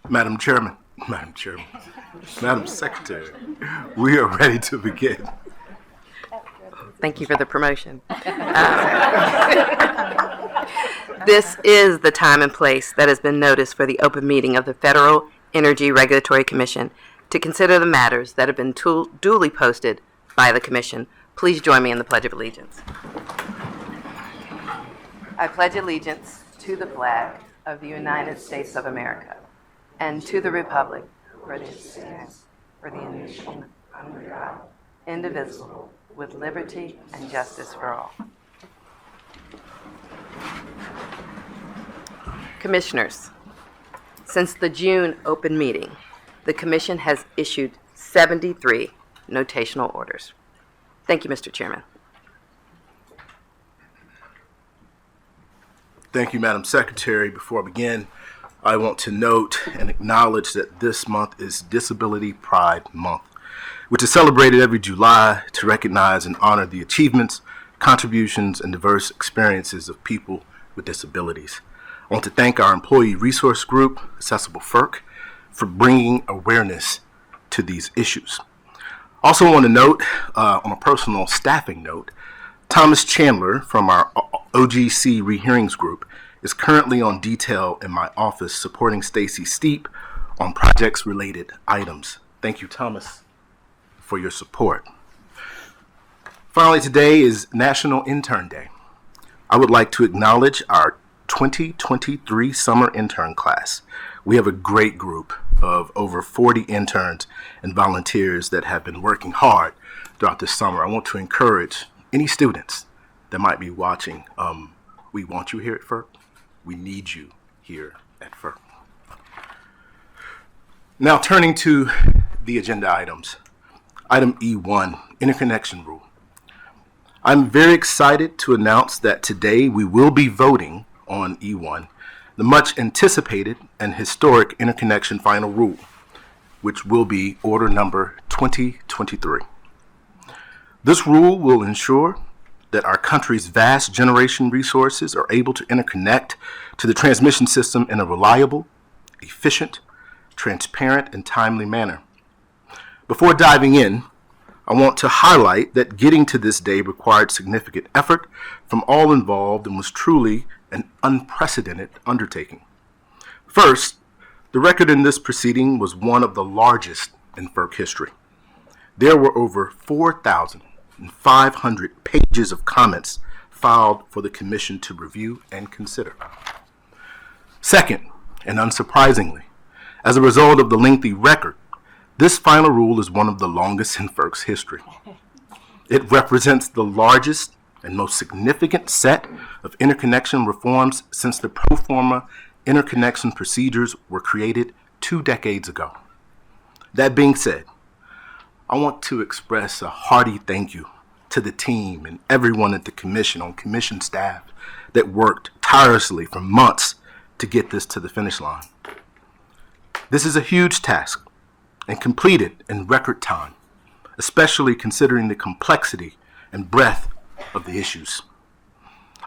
Madam Chairman, Madam Secretary, we are ready to begin. Thank you for the promotion. This is the time and place that has been noticed for the open meeting of the Federal Energy Regulatory Commission to consider the matters that have been duly posted by the Commission. Please join me in the Pledge of Allegiance. I pledge allegiance to the flag of the United States of America and to the republic for which it stands, for the nation under God, indivisible, with liberty and justice for all. Commissioners, since the June open meeting, the Commission has issued 73 notational orders. Thank you, Mr. Chairman. Thank you, Madam Secretary. Before I begin, I want to note and acknowledge that this month is Disability Pride Month, which is celebrated every July to recognize and honor the achievements, contributions, and diverse experiences of people with disabilities. I want to thank our employee resource group, Accessible FERC, for bringing awareness to these issues. Also want to note, on a personal staffing note, Thomas Chandler from our OGC Rehearings Group is currently on detail in my office supporting Stacy Steep on projects-related items. Thank you, Thomas, for your support. Finally, today is National Intern Day. I would like to acknowledge our 2023 summer intern class. We have a great group of over 40 interns and volunteers that have been working hard throughout this summer. I want to encourage any students that might be watching. We want you here at FERC. We need you here at FERC. Now turning to the agenda items. Item E1, interconnection rule. I'm very excited to announce that today we will be voting on E1, the much anticipated and historic interconnection final rule, which will be order number 2023. This rule will ensure that our country's vast generation resources are able to interconnect to the transmission system in a reliable, efficient, transparent, and timely manner. Before diving in, I want to highlight that getting to this day required significant effort from all involved and was truly an unprecedented undertaking. First, the record in this proceeding was one of the largest in FERC history. There were over 4,500 pages of comments filed for the Commission to review and consider. Second, and unsurprisingly, as a result of the lengthy record, this final rule is one of the longest in FERC's history. It represents the largest and most significant set of interconnection reforms since the pro forma interconnection procedures were created 2 decades ago. That being said, I want to express a hearty thank you to the team and everyone at the Commission on Commission staff that worked tirelessly for months to get this to the finish line. This is a huge task and completed in record time, especially considering the complexity and breadth of the issues.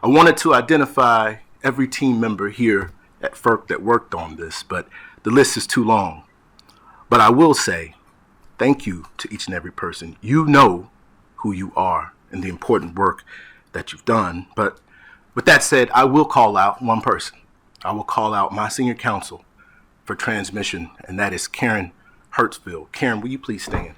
I wanted to identify every team member here at FERC that worked on this, but the list is too long. But I will say thank you to each and every person. You know who you are and the important work that you've done. But with that said, I will call out one person. I will call out my senior counsel for transmission, and that is Karen Hertzfield. Karen, will you please stand?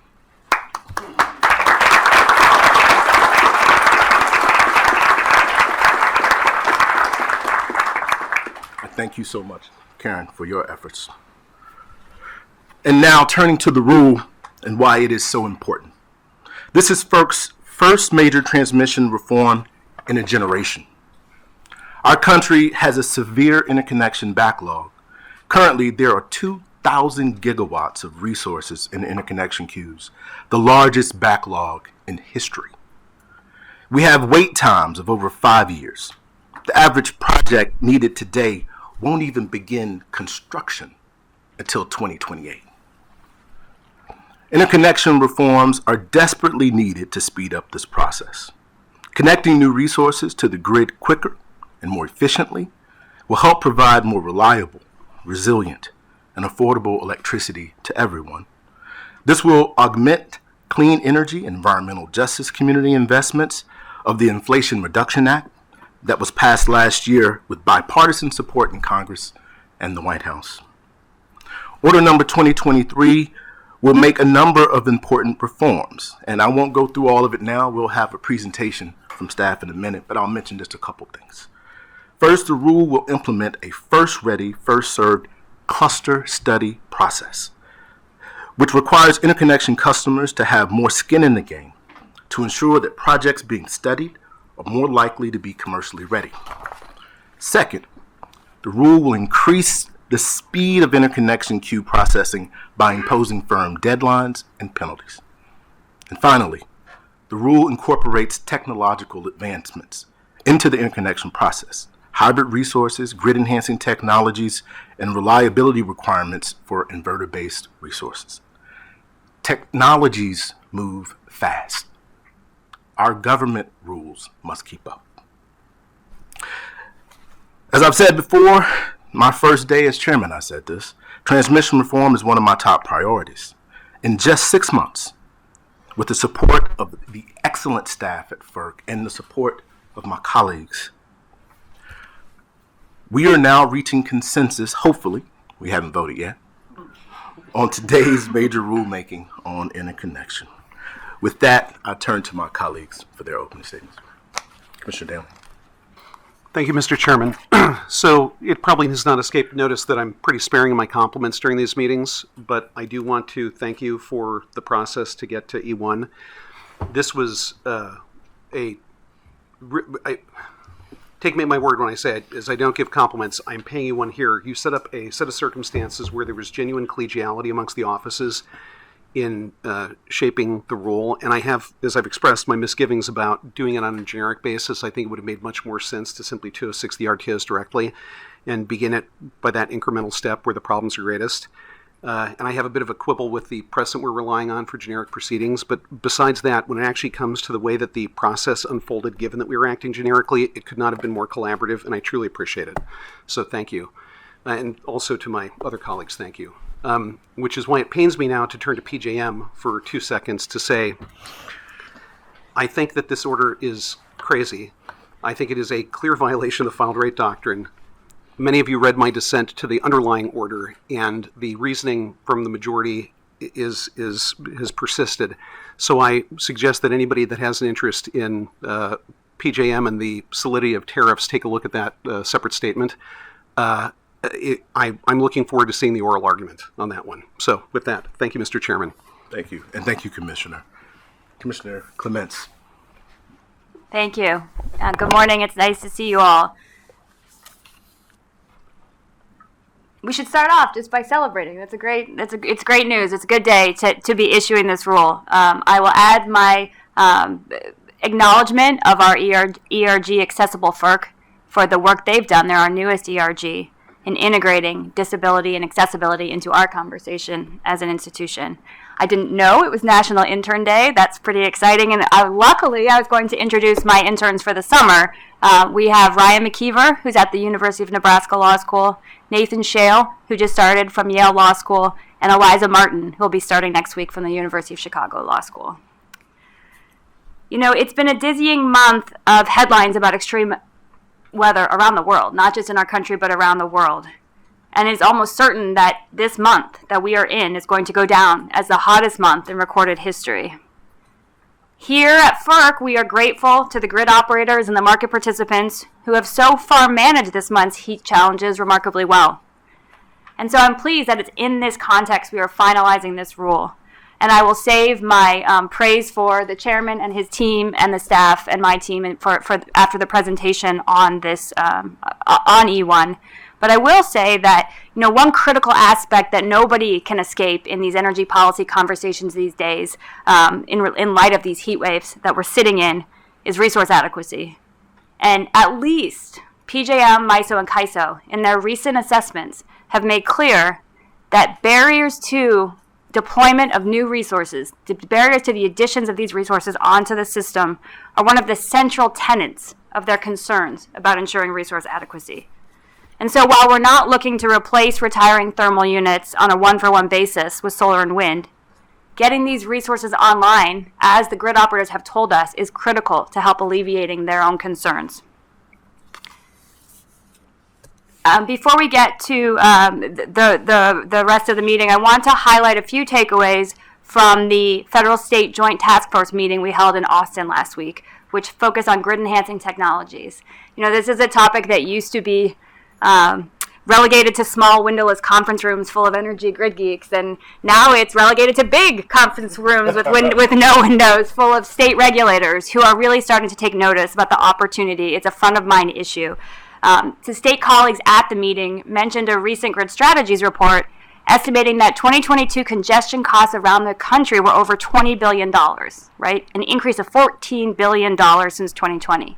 Thank you so much, Karen, for your efforts. And now turning to the rule and why it is so important. This is FERC's first major transmission reform in a generation. Our country has a severe interconnection backlog. Currently, there are 2,000 gigawatts of resources in interconnection queues, the largest backlog in history. We have wait times of over 5 years. The average project needed today won't even begin construction until 2028. Interconnection reforms are desperately needed to speed up this process. Connecting new resources to the grid quicker and more efficiently will help provide more reliable, resilient, and affordable electricity to everyone. This will augment clean energy and environmental justice community investments of the Inflation Reduction Act that was passed last year with bipartisan support in Congress and the White House. Order number 2023 will make a number of important reforms, and I won't go through all of it now. We'll have a presentation from staff in a minute, but I'll mention just a couple things. First, the rule will implement a first ready, first served cluster study process, which requires interconnection customers to have more skin in the game to ensure that projects being studied are more likely to be commercially ready. Second, the rule will increase the speed of interconnection queue processing by imposing firm deadlines and penalties. And finally, the rule incorporates technological advancements into the interconnection process, hybrid resources, grid-enhancing technologies, and reliability requirements for inverter-based resources. Technologies move fast. Our government rules must keep up. As I've said before, my first day as chairman, I said this, transmission reform is one of my top priorities. In just 6 months, with the support of the excellent staff at FERC and the support of my colleagues, we are now reaching consensus, hopefully, we haven't voted yet, on today's major rulemaking on interconnection. With that, I turn to my colleagues for their opening statements. Commissioner Daly. Thank you, Mr. Chairman. So it probably has not escaped notice that I'm pretty sparing in my compliments during these meetings, but I do want to thank you for the process to get to E1. This was take me at my word when I say it, as I don't give compliments, I'm paying you one here. You set up a set of circumstances where there was genuine collegiality amongst the offices in shaping the rule, and I have, as I've expressed, my misgivings about doing it on a generic basis. I think it would have made much more sense to simply 206 the RTOs directly and begin it by that incremental step where the problems are greatest. And I have a bit of a quibble with the precedent we're relying on for generic proceedings, but besides that, when it actually comes to the way that the process unfolded, given that we were acting generically, it could not have been more collaborative, and I truly appreciate it. So thank you. And also to my other colleagues, thank you. Which is why it pains me now to turn to PJM for 2 seconds to say, I think that this order is crazy. I think it is a clear violation of the filed rate doctrine. Many of you read my dissent to the underlying order, and the reasoning from the majority has persisted. So I suggest that anybody that has an interest in PJM and the solidity of tariffs take a look at that separate statement. I'm looking forward to seeing the oral argument on that one. So with that, thank you, Mr. Chairman. Thank you, and thank you, Commissioner. Commissioner Clements. Thank you. Good morning. It's nice to see you all. We should start off just by celebrating. It's great news. It's a good day to be issuing this rule. I will add my acknowledgement of our ERG Accessible FERC for the work they've done. They're our newest ERG in integrating disability and accessibility into our conversation as an institution. I didn't know it was National Intern Day. That's pretty exciting. And luckily, I was going to introduce my interns for the summer. We have Ryan McKeever, who's at the University of Nebraska Law School, Nathan Shale, who just started from Yale Law School, and Eliza Martin, who will be starting next week from the University of Chicago Law School. You know, it's been a dizzying month of headlines about extreme weather around the world, not just in our country, but around the world. And it's almost certain that this month that we are in is going to go down as the hottest month in recorded history. Here at FERC, we are grateful to the grid operators and the market participants who have so far managed this month's heat challenges remarkably well. And so I'm pleased that it's in this context we are finalizing this rule. And I will save my praise for the chairman and his team and the staff and my team for after the presentation on this on E1. But I will say that, you know, one critical aspect that nobody can escape in these energy policy conversations these days, in light of these heat waves that we're sitting in, is resource adequacy. And at least PJM, MISO, and CAISO, in their recent assessments, have made clear that barriers to deployment of new resources, the barriers to the additions of these resources onto the system, are one of the central tenets of their concerns about ensuring resource adequacy. And so while we're not looking to replace retiring thermal units on a one-for-one basis with solar and wind, getting these resources online, as the grid operators have told us, is critical to help alleviating their own concerns. Before we get to the rest of the meeting, I want to highlight a few takeaways from the Federal State Joint Task Force meeting we held in Austin last week, which focused on grid enhancing technologies. You know, this is a topic that used to be relegated to small windowless conference rooms full of energy grid geeks, and now it's relegated to big conference rooms with no windows, full of state regulators who are really starting to take notice about the opportunity. It's a front of mind issue. So state colleagues at the meeting mentioned a recent Grid Strategies report estimating that 2022 congestion costs around the country were over $20 billion, right? An increase of $14 billion since 2020.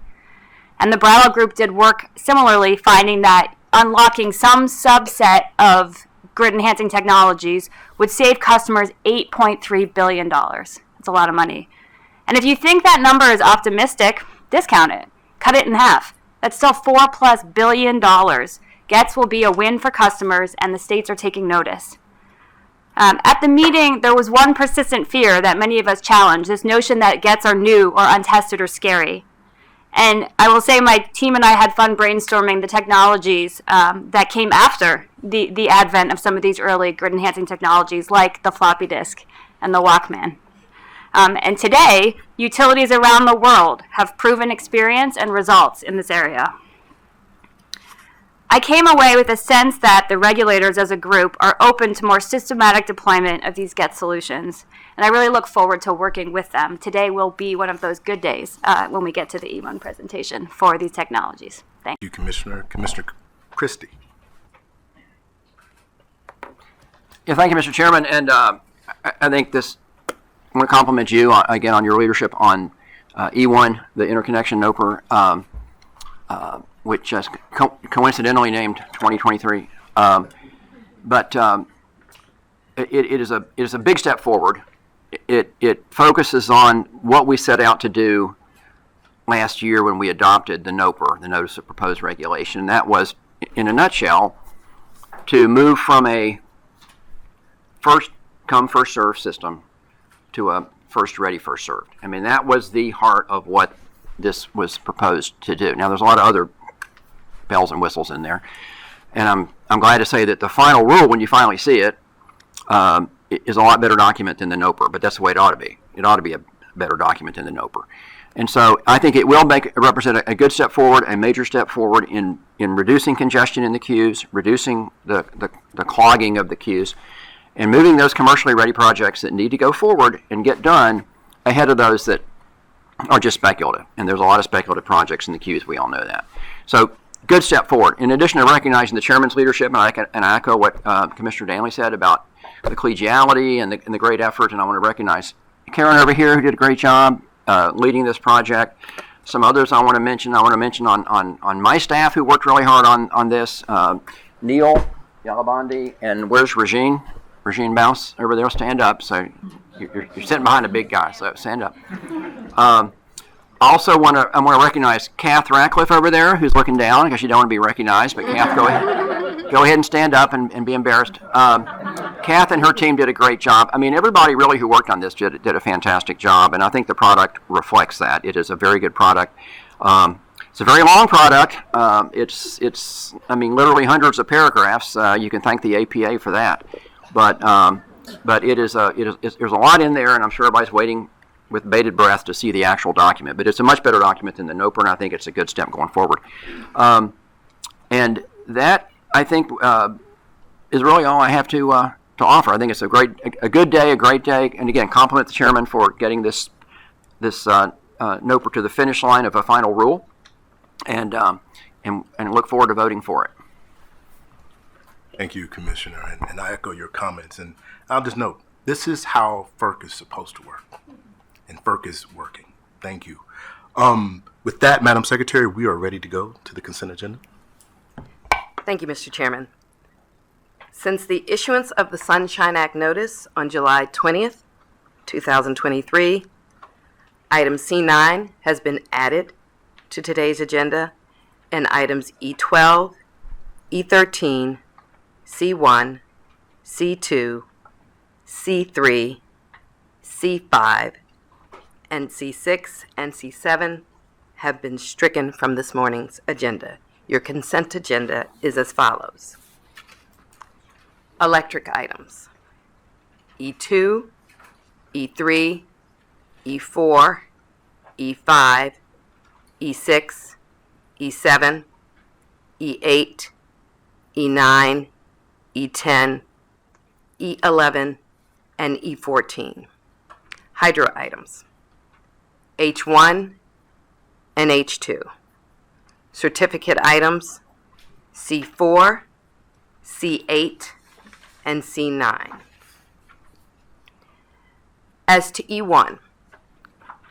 And the Brattle Group did work similarly, finding that unlocking some subset of grid enhancing technologies would save customers $8.3 billion. That's a lot of money. And if you think that number is optimistic, discount it. Cut it in half. That's still $4+ billion. GETS will be a win for customers, and the states are taking notice. At the meeting, there was one persistent fear that many of us challenged, this notion that GETS are new or untested or scary. And I will say my team and I had fun brainstorming the technologies that came after the advent of some of these early grid-enhancing technologies, like the floppy disk and the Walkman. And today, utilities around the world have proven experience and results in this area. I came away with a sense that the regulators as a group are open to more systematic deployment of these GET solutions, and I really look forward to working with them. Today will be one of those good days when we get to the E1 presentation for these technologies. Thank you, Commissioner. Commissioner Christie. Yeah, thank you, Mr. Chairman, and I think this, I want to compliment you again on your leadership on E1, the interconnection NOPR, which is coincidentally named 2023. But it is a big step forward. It focuses on what we set out to do last year when we adopted the NOPR, the Notice of Proposed Regulation. And that was, in a nutshell, to move from a first come, first served system to a first ready, first served. I mean, that was the heart of what this was proposed to do. Now, there's a lot of other bells and whistles in there, and I'm glad to say that the final rule, when you finally see it, is a lot better document than the NOPR. But that's the way it ought to be. It ought to be a better document than the NOPR. And so I think it will represent a good step forward, a major step forward in reducing congestion in the queues, reducing the clogging of the queues, and moving those commercially ready projects that need to go forward and get done ahead of those that are just speculative. And there's a lot of speculative projects in the queues. We all know that. So good step forward. In addition to recognizing the chairman's leadership, and I echo what Commissioner Danley said about the collegiality and the great effort, and I want to recognize Karen over here, who did a great job leading this project. Some others I want to mention. I want to mention on my staff who worked really hard on this. Neil Yalabandi, and where's Regine? Regine Bouse over there. Stand up. So you're sitting behind a big guy, so stand up. Also I want to recognize Kath Ratcliffe over there, who's looking down because you don't want to be recognized. But Kath, go ahead and stand up and be embarrassed. Kath and her team did a great job. I mean, everybody really who worked on this did a fantastic job, and I think the product reflects that. It is a very good product. It's a very long product. It's I mean, literally hundreds of paragraphs. You can thank the APA for that. But there's a lot in there, and I'm sure everybody's waiting with bated breath to see the actual document. But it's a much better document than the NOPR, and I think it's a good step going forward. And that, I think, is really all I have to offer. I think it's a good day, a great day, and again, compliment the chairman for getting this NOPR to the finish line of a final rule, and look forward to voting for it. Thank you, Commissioner, and I echo your comments. And I'll just note, this is how FERC is supposed to work, and FERC is working. Thank you. With that, Madam Secretary, we are ready to go to the consent agenda. Thank you, Mr. Chairman. Since the issuance of the Sunshine Act notice on July 20th, 2023, item C9 has been added to today's agenda, and items E12, E13, C1, C2, C3, C5, and C6 and C7 have been stricken from this morning's agenda. Your consent agenda is as follows. Electric items. E2, E3, E4, E5, E6, E7, E8, E9, E10, E11, and E14. Hydro items. H1 and H2. Certificate items C4, C8, and C9. As to E1,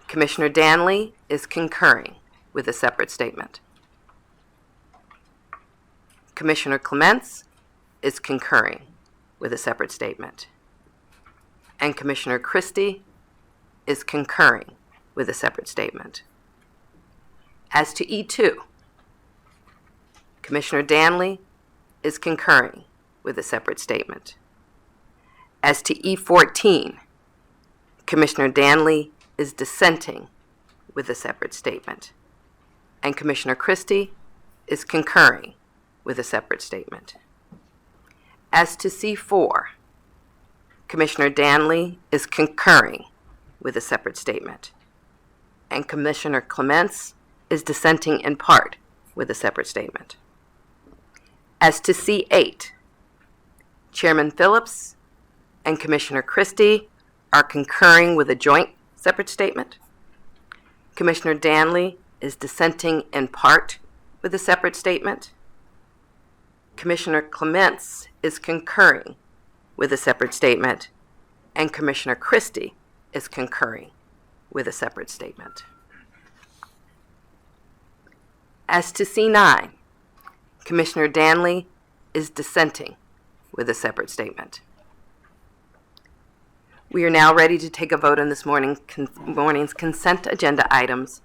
Commissioner Danley is concurring with a separate statement. Commissioner Clements is concurring with a separate statement. And Commissioner Christie is concurring with a separate statement. As to E2, Commissioner Danley is concurring with a separate statement. As to E14, Commissioner Danley is dissenting with a separate statement. And Commissioner Christie is concurring with a separate statement. As to C4, Commissioner Danley is concurring with a separate statement. And Commissioner Clements is dissenting in part with a separate statement. As to C8, Chairman Phillips and Commissioner Christie are concurring with a joint separate statement. Commissioner Danley is dissenting in part with a separate statement. Commissioner Clements is concurring with a separate statement, and Commissioner Christie is concurring with a separate statement. As to C9, Commissioner Danley is dissenting with a separate statement. We are now ready to take a vote on this morning's consent agenda items.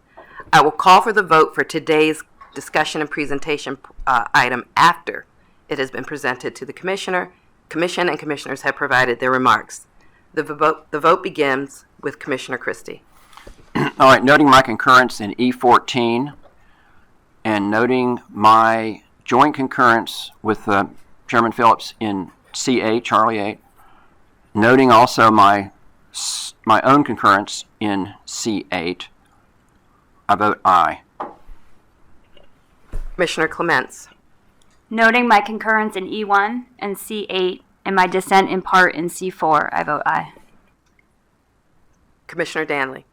I will call for the vote for today's discussion and presentation item after it has been presented to the commission, and commissioners have provided their remarks. The vote begins with Commissioner Christie. All right, noting my concurrence in E14 and noting my joint concurrence with Chairman Phillips in C8, Charlie 8, noting also my own concurrence in C8, I vote aye. Commissioner Clements. Noting my concurrence in E1 and C8 and my dissent in part in C4, I vote aye. Commissioner Danley.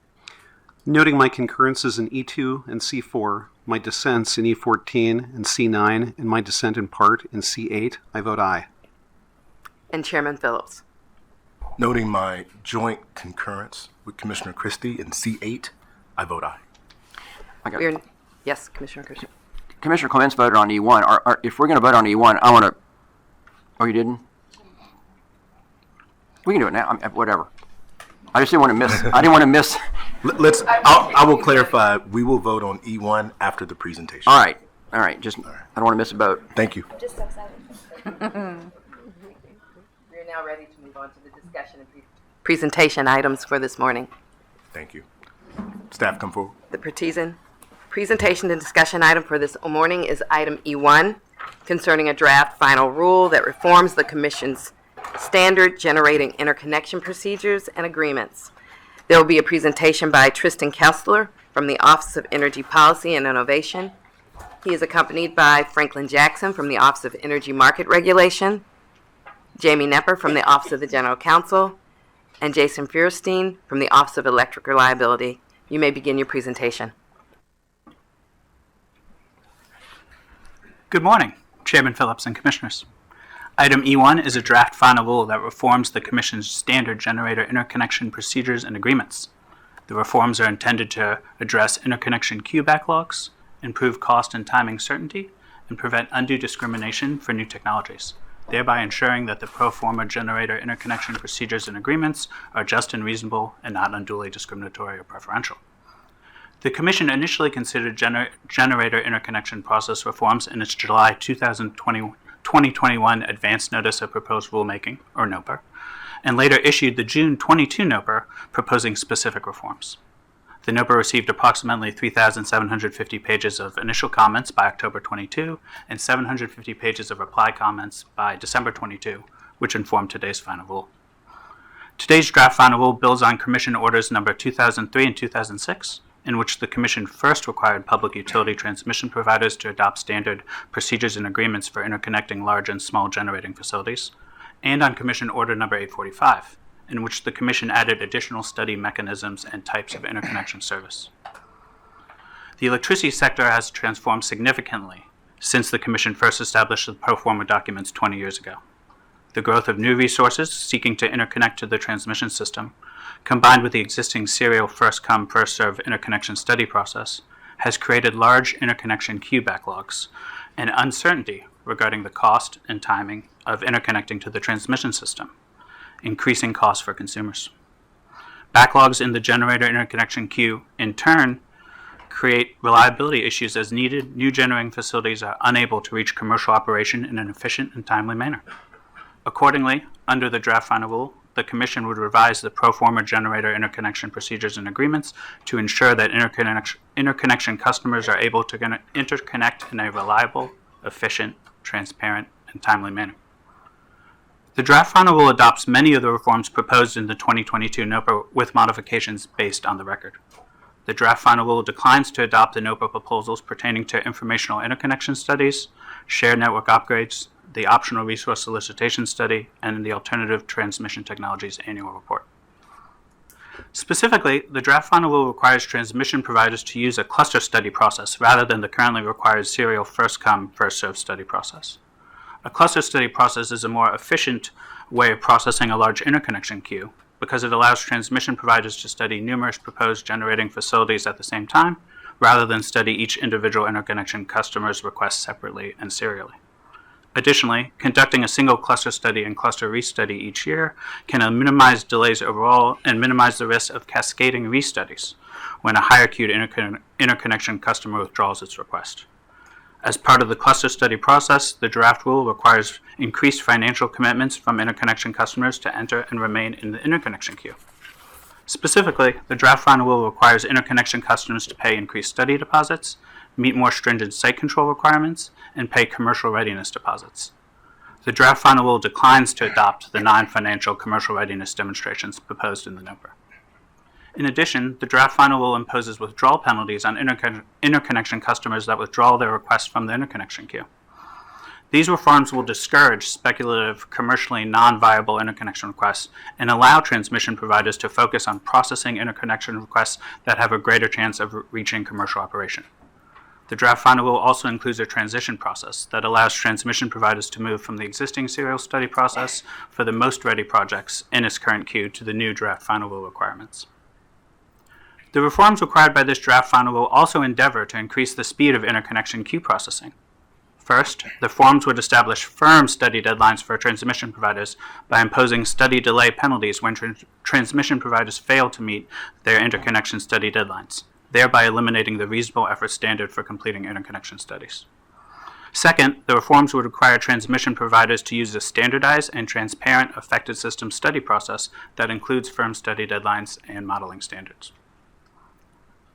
Noting my concurrences in E2 and C4, my dissents in E14 and C9, and my dissent in part in C8, I vote aye. And Chairman Phillips. Noting my joint concurrence with Commissioner Christie in C8, I vote aye. Yes, Commissioner Christie. Commissioner Clements voted on E1. If we're going to vote on E1, I want to... Oh, you didn't? We can do it now. Whatever. I just didn't want to miss... I didn't want to miss... I will clarify. We will vote on E1 after the presentation. All right. Just, I don't want to miss a vote. Thank you. We're now ready to move on to the discussion and presentation items for this morning. Thank you. Staff, come forward. The presentation and discussion item for this morning is item E1, concerning a draft final rule that reforms the Commission's standard generating interconnection procedures and agreements. There will be a presentation by Tristan Kessler from the Office of Energy Policy and Innovation. He is accompanied by Franklin Jackson from the Office of Energy Market Regulation, Jamie Nepper from the Office of the General Counsel, and Jason Feuerstein from the Office of Electric Reliability. You may begin your presentation. Good morning, Chairman Phillips and Commissioners. Item E1 is a draft final rule that reforms the Commission's standard generator interconnection procedures and agreements. The reforms are intended to address interconnection queue backlogs, improve cost and timing certainty, and prevent undue discrimination for new technologies, thereby ensuring that the pro forma generator interconnection procedures and agreements are just and reasonable and not unduly discriminatory or preferential. The Commission initially considered generator interconnection process reforms in its July 2021 Advance Notice of Proposed Rulemaking, or NOPR, and later issued the June 22 NOPR proposing specific reforms. The NOPR received approximately 3,750 pages of initial comments by October 22 and 750 pages of reply comments by December 22, which informed today's final rule. Today's draft final rule builds on Commission Orders number 2003 and 2006, in which the Commission first required public utility transmission providers to adopt standard procedures and agreements for interconnecting large and small generating facilities, and on Commission Order number 845, in which the Commission added additional study mechanisms and types of interconnection service. The electricity sector has transformed significantly since the Commission first established the pro forma documents 20 years ago. The growth of new resources seeking to interconnect to the transmission system, combined with the existing serial first-come, first-served interconnection study process, has created large interconnection queue backlogs and uncertainty regarding the cost and timing of interconnecting to the transmission system, increasing costs for consumers. Backlogs in the generator interconnection queue, in turn, create reliability issues as needed. New generating facilities are unable to reach commercial operation in an efficient and timely manner. Accordingly, under the draft final rule, the Commission would revise the pro forma generator interconnection procedures and agreements to ensure that interconnection customers are able to interconnect in a reliable, efficient, transparent, and timely manner. The draft final rule adopts many of the reforms proposed in the 2022 NOPR with modifications based on the record. The draft final rule declines to adopt the NOPR proposals pertaining to informational interconnection studies, shared network upgrades, the optional resource solicitation study, and the alternative transmission technologies annual report. Specifically, the draft final rule requires transmission providers to use a cluster study process rather than the currently required serial first-come, first-served study process. A cluster study process is a more efficient way of processing a large interconnection queue because it allows transmission providers to study numerous proposed generating facilities at the same time rather than study each individual interconnection customer's request separately and serially. Additionally, conducting a single cluster study and cluster restudy each year can minimize delays overall and minimize the risk of cascading restudies when a higher queued interconnection customer withdraws its request. As part of the cluster study process, the draft rule requires increased financial commitments from interconnection customers to enter and remain in the interconnection queue. Specifically, the draft final rule requires interconnection customers to pay increased study deposits, meet more stringent site control requirements, and pay commercial readiness deposits. The draft final rule declines to adopt the non-financial commercial readiness demonstrations proposed in the NOPR. In addition, the draft final rule imposes withdrawal penalties on interconnection customers that withdraw their requests from the interconnection queue. These reforms will discourage speculative, commercially non-viable interconnection requests and allow transmission providers to focus on processing interconnection requests that have a greater chance of reaching commercial operation. The draft final rule also includes a transition process that allows transmission providers to move from the existing serial study process for the most ready projects in its current queue to the new draft final rule requirements. The reforms required by this draft final rule also endeavor to increase the speed of interconnection queue processing. First, the reforms would establish firm study deadlines for transmission providers by imposing study delay penalties when transmission providers fail to meet their interconnection study deadlines, thereby eliminating the reasonable effort standard for completing interconnection studies. Second, the reforms would require transmission providers to use a standardized and transparent affected system study process that includes firm study deadlines and modeling standards.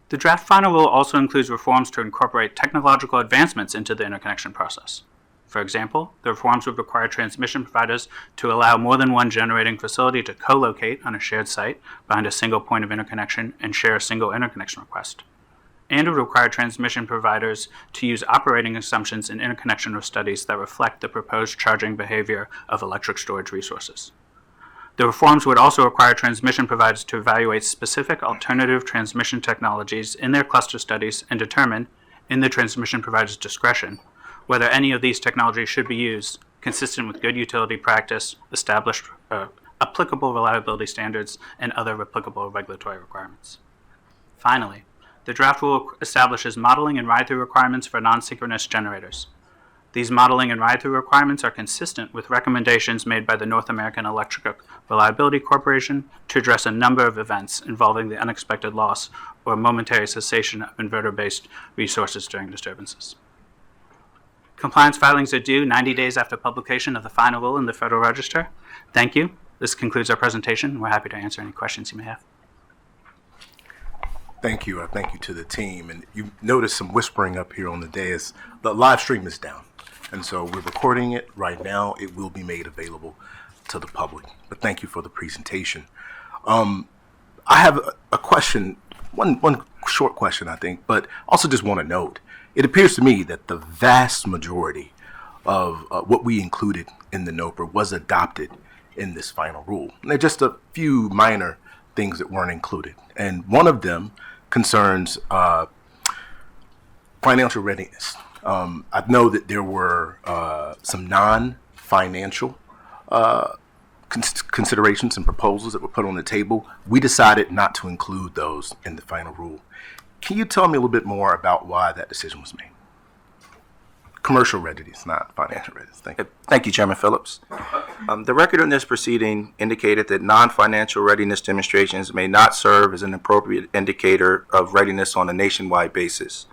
The draft final rule also includes reforms to incorporate technological advancements into the interconnection process. For example, the reforms would require transmission providers to allow more than one generating facility to co-locate on a shared site behind a single point of interconnection and share a single interconnection request. And it would require transmission providers to use operating assumptions in interconnection studies that reflect the proposed charging behavior of electric storage resources. The reforms would also require transmission providers to evaluate specific alternative transmission technologies in their cluster studies and determine, in the transmission provider's discretion, whether any of these technologies should be used, consistent with good utility practice, established applicable reliability standards, and other applicable regulatory requirements. Finally, the draft rule establishes modeling and ride-through requirements for non-synchronous generators. These modeling and ride-through requirements are consistent with recommendations made by the North American Electric Reliability Corporation to address a number of events involving the unexpected loss or momentary cessation of inverter-based resources during disturbances. Compliance filings are due 90 days after publication of the final rule in the Federal Register. Thank you. This concludes our presentation. We're happy to answer any questions you may have. Thank you. Thank you to the team. And you noticed some whispering up here on the dais. The live stream is down. And so we're recording it right now. It will be made available to the public. But thank you for the presentation. I have a question, one short question, I think, but also just want to note, it appears to me that the vast majority of what we included in the NOPR was adopted in this final rule. And there are just a few minor things that weren't included. And one of them concerns financial readiness. I know that there were some non-financial considerations and proposals that were put on the table. We decided not to include those in the final rule. Can you tell me a little bit more about why that decision was made? Commercial readiness, not financial readiness. Thank you. Thank you, Chairman Phillips. The record in this proceeding indicated that non-financial readiness demonstrations may not serve as an appropriate indicator of readiness on a nationwide basis.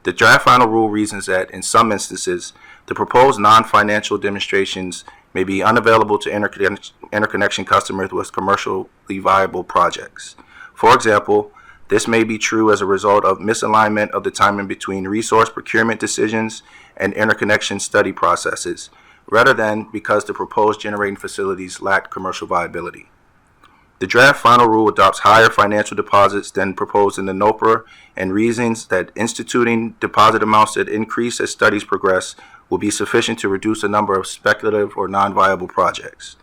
The draft final rule reasons that, in some instances, the proposed non-financial demonstrations may be unavailable to interconnection customers with commercially viable projects. For example, this may be true as a result of misalignment of the timing between resource procurement decisions and interconnection study processes, rather than because the proposed generating facilities lack commercial viability. The draft final rule adopts higher financial deposits than proposed in the NOPR and reasons that instituting deposit amounts that increase as studies progress will be sufficient to reduce the number of speculative or non-viable projects.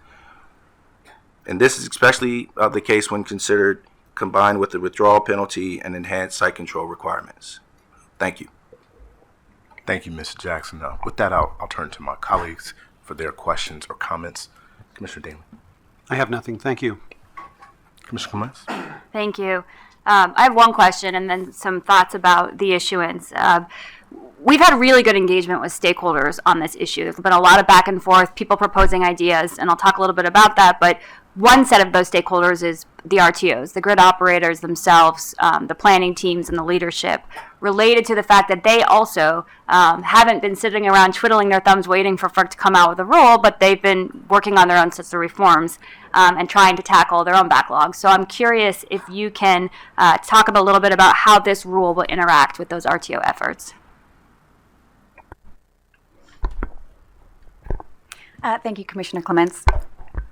And this is especially the case when considered combined with the withdrawal penalty and enhanced site control requirements. Thank you. Thank you, Mr. Jackson. With that, I'll turn to my colleagues for their questions or comments. Commissioner Daly. I have nothing. Thank you. Commissioner Clements. Thank you. I have one question and then some thoughts about the issuance. We've had really good engagement with stakeholders on this issue. There's been a lot of back and forth, people proposing ideas, and I'll talk a little bit about that. But one set of those stakeholders is the RTOs, the grid operators themselves, the planning teams and the leadership, related to the fact that they also haven't been sitting around twiddling their thumbs waiting for FERC to come out with a rule, but they've been working on their own sets of reforms and trying to tackle their own backlogs. So I'm curious if you can talk a little bit about how this rule will interact with those RTO efforts. Thank you, Commissioner Clements.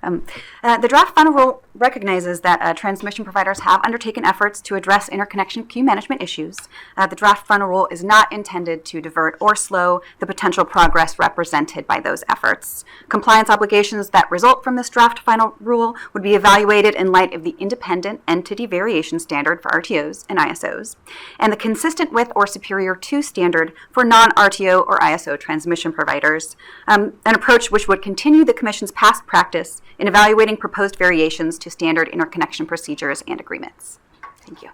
The draft final rule recognizes that transmission providers have undertaken efforts to address interconnection queue management issues. The draft final rule is not intended to divert or slow the potential progress represented by those efforts. Compliance obligations that result from this draft final rule would be evaluated in light of the independent entity variation standard for RTOs and ISOs, and the consistent with or superior to standard for non-RTO or ISO transmission providers, an approach which would continue the Commission's past practice in evaluating proposed variations to standard interconnection procedures and agreements. Thank you.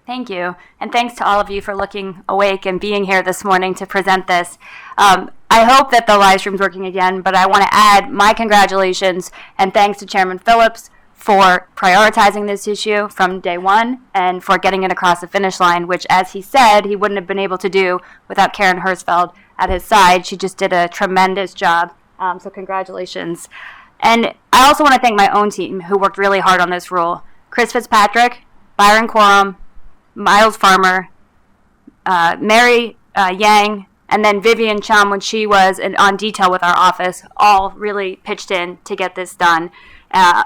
Thank you. And thanks to all of you for looking awake and being here this morning to present this. I hope that the live stream's working again, but I want to add my congratulations and thanks to Chairman Phillips for prioritizing this issue from day one and for getting it across the finish line, which, as he said, he wouldn't have been able to do without Karen Hersfeld at his side. She just did a tremendous job. So congratulations. And I also want to thank my own team who worked really hard on this rule. Chris Fitzpatrick, Byron Quorum, Miles Farmer, Mary Yang, and then Vivian Chum when she was on detail with our office, all really pitched in to get this done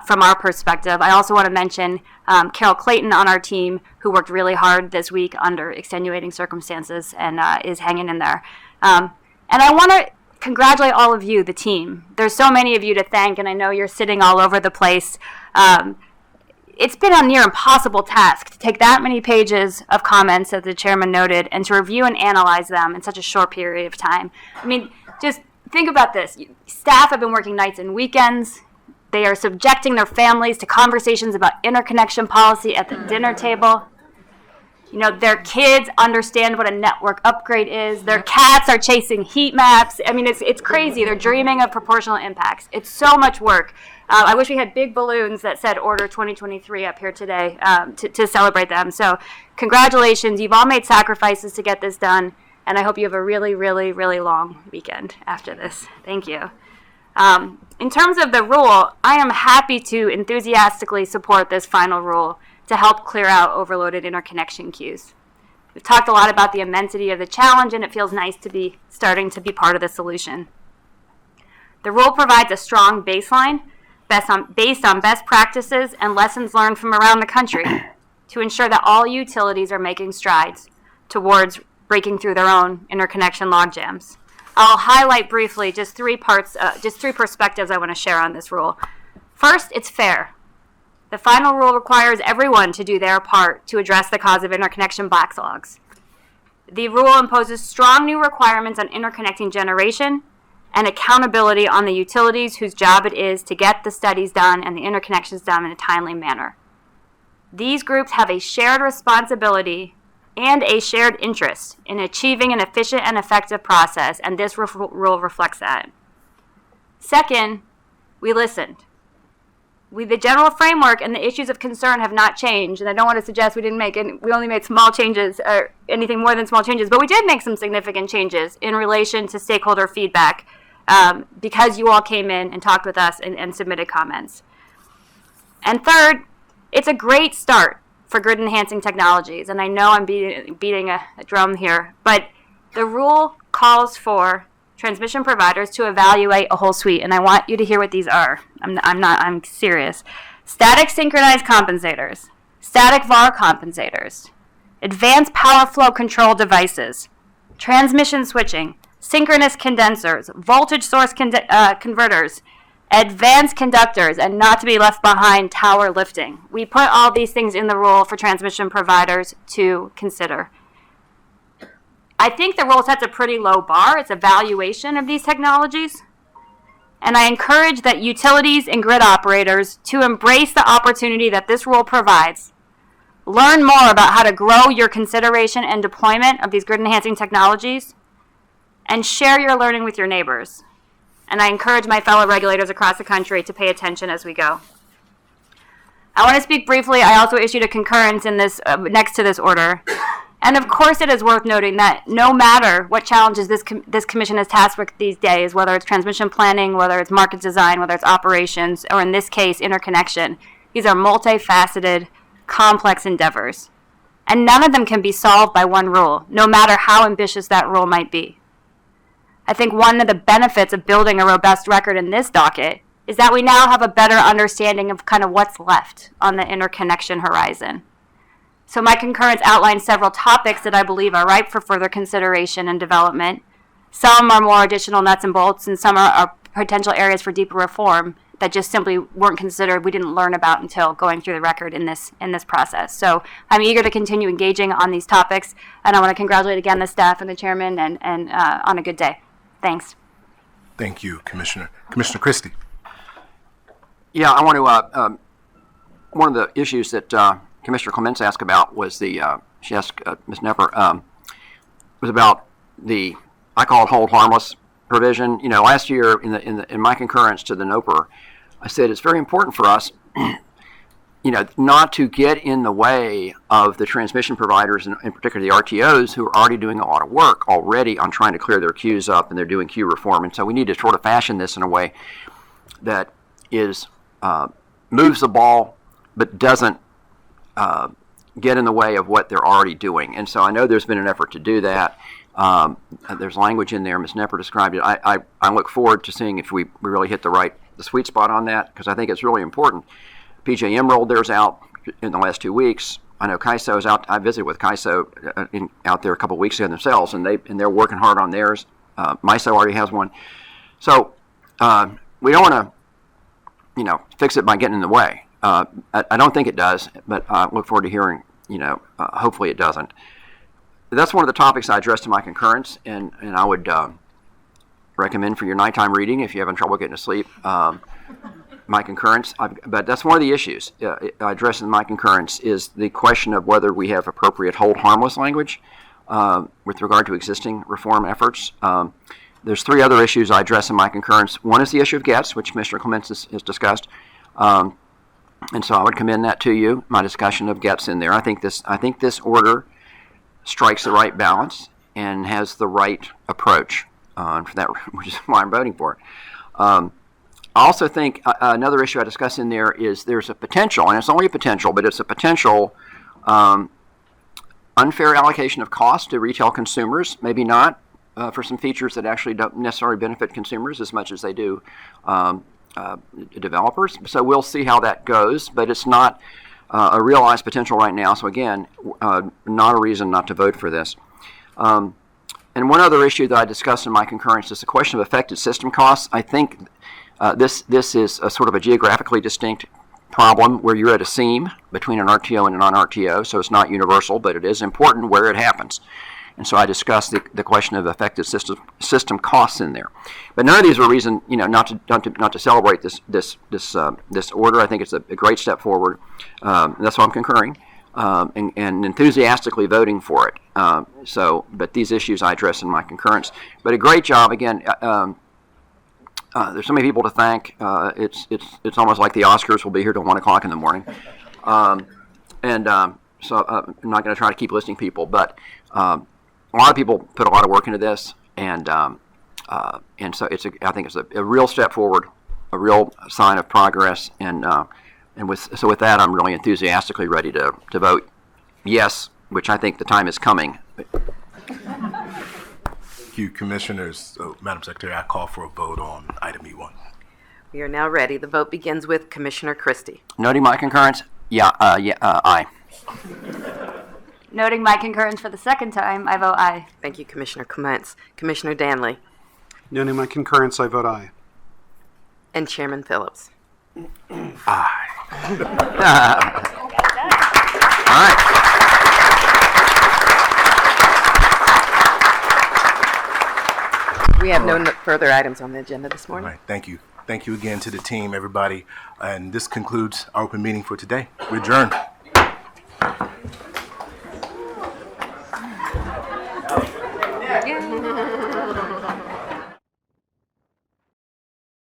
from our perspective. I also want to mention Carol Clayton on our team who worked really hard this week under extenuating circumstances and is hanging in there. And I want to congratulate all of you, the team. There's so many of you to thank, and I know you're sitting all over the place. It's been a near impossible task to take that many pages of comments, as the chairman noted, and to review and analyze them in such a short period of time. I mean, just think about this. Staff have been working nights and weekends. They are subjecting their families to conversations about interconnection policy at the dinner table. You know, their kids understand what a network upgrade is. Their cats are chasing heat maps. I mean, it's crazy. They're dreaming of proportional impacts. It's so much work. I wish we had big balloons that said Order 2023 up here today to celebrate them. So congratulations. You've all made sacrifices to get this done. And I hope you have a really, really, really long weekend after this. Thank you. In terms of the rule, I am happy to enthusiastically support this final rule to help clear out overloaded interconnection queues. We've talked a lot about the immensity of the challenge, and it feels nice to be starting to be part of the solution. The rule provides a strong baseline based on best practices and lessons learned from around the country to ensure that all utilities are making strides towards breaking through their own interconnection logjams. I'll highlight briefly just three perspectives I want to share on this rule. First, it's fair. The final rule requires everyone to do their part to address the cause of interconnection backlogs. The rule imposes strong new requirements on interconnecting generation and accountability on the utilities whose job it is to get the studies done and the interconnections done in a timely manner. These groups have a shared responsibility and a shared interest in achieving an efficient and effective process, and this rule reflects that. Second, we listened. The general framework and the issues of concern have not changed, and I don't want to suggest we only made small changes or anything more than small changes, but we did make some significant changes in relation to stakeholder feedback because you all came in and talked with us and submitted comments. And third, it's a great start for grid enhancing technologies, and I know I'm beating a drum here, but the rule calls for transmission providers to evaluate a whole suite, and I want you to hear what these are. I'm serious. Static synchronized compensators, static VAR compensators, advanced power flow control devices, transmission switching, synchronous condensers, voltage source converters, advanced conductors, and not to be left behind, tower lifting. We put all these things in the rule for transmission providers to consider. I think the rule sets a pretty low bar. It's a valuation of these technologies. And I encourage that utilities and grid operators to embrace the opportunity that this rule provides. Learn more about how to grow your consideration and deployment of these grid enhancing technologies, and share your learning with your neighbors. And I encourage my fellow regulators across the country to pay attention as we go. I want to speak briefly. I also issued a concurrence in this next to this order. And of course, it is worth noting that no matter what challenges this commission is tasked with these days, whether it's transmission planning, whether it's market design, whether it's operations, or in this case, interconnection, these are multifaceted, complex endeavors. And none of them can be solved by one rule, no matter how ambitious that rule might be. I think one of the benefits of building a robust record in this docket is that we now have a better understanding of kind of what's left on the interconnection horizon. So my concurrence outlines several topics that I believe are ripe for further consideration and development. Some are more additional nuts and bolts, and some are potential areas for deeper reform that just simply weren't considered, we didn't learn about until going through the record in this process. So I'm eager to continue engaging on these topics, and I want to congratulate again the staff and the chairman and on a good day. Thanks. Thank you, Commissioner. Commissioner Christie. Yeah, I want to, one of the issues that Commissioner Clements asked about was she asked Ms. Knepper, was about the, I call it hold harmless provision. You know, last year in my concurrence to the NOPR, I said it's very important for us, you know, not to get in the way of the transmission providers, and in particular the RTOs, who are already doing a lot of work already on trying to clear their queues up, and they're doing queue reform. And so we need to sort of fashion this in a way that is moves the ball, but doesn't get in the way of what they're already doing. And so I know there's been an effort to do that. There's language in there. Ms. Knepper described it. I look forward to seeing if we really hit the sweet spot on that, because I think it's really important. PJM rolled theirs out in the last 2 weeks. I know CAISO is out. I visited with CAISO out there a couple of weeks ago themselves, and they're working hard on theirs. MISO already has one. So we don't want to, fix it by getting in the way. I don't think it does, but I look forward to hearing, hopefully it doesn't. That's one of the topics I addressed in my concurrence, and I would recommend for your nighttime reading, if you're having trouble getting to sleep, my concurrence, but that's one of the issues I address in my concurrence is the question of whether we have appropriate hold harmless language with regard to existing reform efforts. There's three other issues I address in my concurrence. One is the issue of GETS, which Mr. Clements has discussed. And so I would commend that to you, my discussion of GETS in there. I think this order strikes the right balance and has the right approach, and for that, which is why I'm voting for it. I also think another issue I discuss in there is there's a potential, and it's only a potential, but it's a potential unfair allocation of cost to retail consumers, maybe not for some features that actually don't necessarily benefit consumers as much as they do developers. So we'll see how that goes, but it's not a realized potential right now. So again, not a reason not to vote for this. And one other issue that I discussed in my concurrence is the question of affected system costs. I think this is a sort of a geographically distinct problem where you're at a seam between an RTO and a non-RTO, so it's not universal, but it is important where it happens. And so I discussed the question of affected system costs in there. But none of these are a reason, not to celebrate this order. I think it's a great step forward. That's why I'm concurring and enthusiastically voting for it. But these issues I address in my concurrence. But a great job again. There's so many people to thank. It's almost like the Oscars will be here till 1 o'clock in the morning. So I'm not going to try to keep listing people, but a lot of people put a lot of work into this, and so I think it's a real step forward, a real sign of progress, and with that, I'm really enthusiastically ready to vote yes, which I think the time is coming. Thank you, Commissioners. So, Madam Secretary, I call for a vote on item E1. We are now ready. The vote begins with Commissioner Christie. Noting my concurrence, aye. Noting my concurrence for the second time, I vote aye. Thank you, Commissioner Clements. Commissioner Danley. Noting my concurrence, I vote aye. And Chairman Phillips. Aye. All right. We have no further items on the agenda this All morning. right, thank you. Thank you again to the team, everybody. And this concludes our open meeting for today. We adjourn. Yeah.